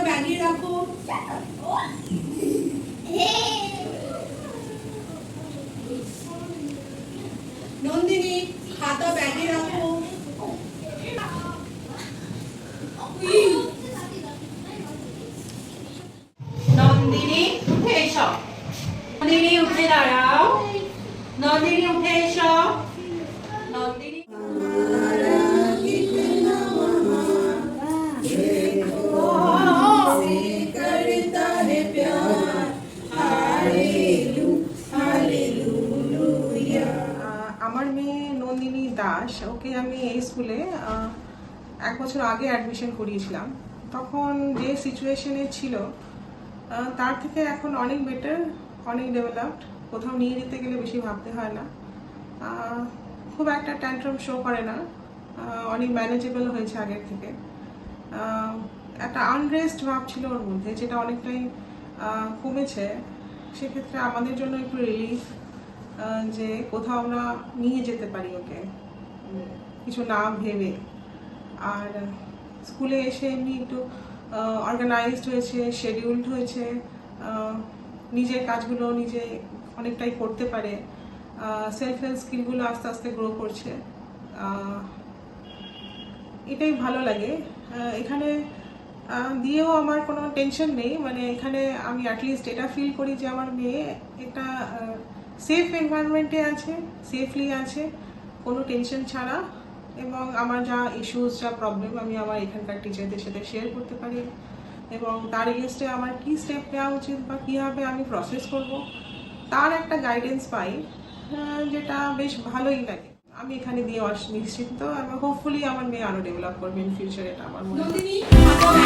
ব্যাগে রাখো। নন্দিনী খাতা ব্যাগে রাখো। নন্দিনী উঠে এসো। নন্দিনী উঠে দাঁড়াও। নন্দিনী উঠে এসো। নন্দিনী আমার মেয়ে নন্দিনী দাস, ওকে আমি এই স্কুলে 1 বছর আগে অ্যাডমিশন করিয়েছিলাম। তখন যে সিচুয়েশনে ছিল তার থেকে এখন অনেক বেটার, অনেক ডেভেলপড। কোথাও নিয়ে যেতে গেলে বেশি ভাবতে হয় না, খুব একটা ট্যান্ট্রাম শো করে না, অনেক ম্যানেজেবল হয়েছে আগের থেকে। একটা আনরেস্ট ভাব ছিল ওর মধ্যে, যেটা অনেকটাই কমেছে। সেক্ষেত্রে আমাদের জন্য একটু রিলিফ যে কোথাও আমরা নিয়ে যেতে পারি ওকে কিছু না ভেবে। আর স্কুলে এসে এমনি একটু অর্গানাইজড হয়েছে, শেডিউলড হয়েছে, নিজের কাজগুলো নিজে অনেকটাই করতে পারে, সেলফ হেল্প স্কিলগুলো আস্তে আস্তে গ্রো করছে। এটাই ভালো লাগে। এখানে দিয়েও আমার কোনো টেনশন নেই, মানে এখানে আমি অ্যাটলিস্ট এটা ফিল করি যে আমার মেয়ে একটা সেফ এনভায়রনমেন্টে আছে, সেফলি আছে, কোনো টেনশন ছাড়া। এবং আমার যা ইস্যুস, যা প্রবলেম আমি আমার এখানকার টিচারদের সাথে শেয়ার করতে পারি, এবং তার এগেনস্টে আমার কি স্টেপ নেওয়া উচিত বা কীভাবে আমি প্রসেস করব তার একটা গাইডেন্স পাই, যেটা বেশ ভালোই লাগে। আমি এখানে দিয়ে নিশ্চিন্ত, এবং হোপফুলি আমার মেয়ে আরও ডেভেলপ করবে ইন ফিউচার, এটা আমার মনে হয়।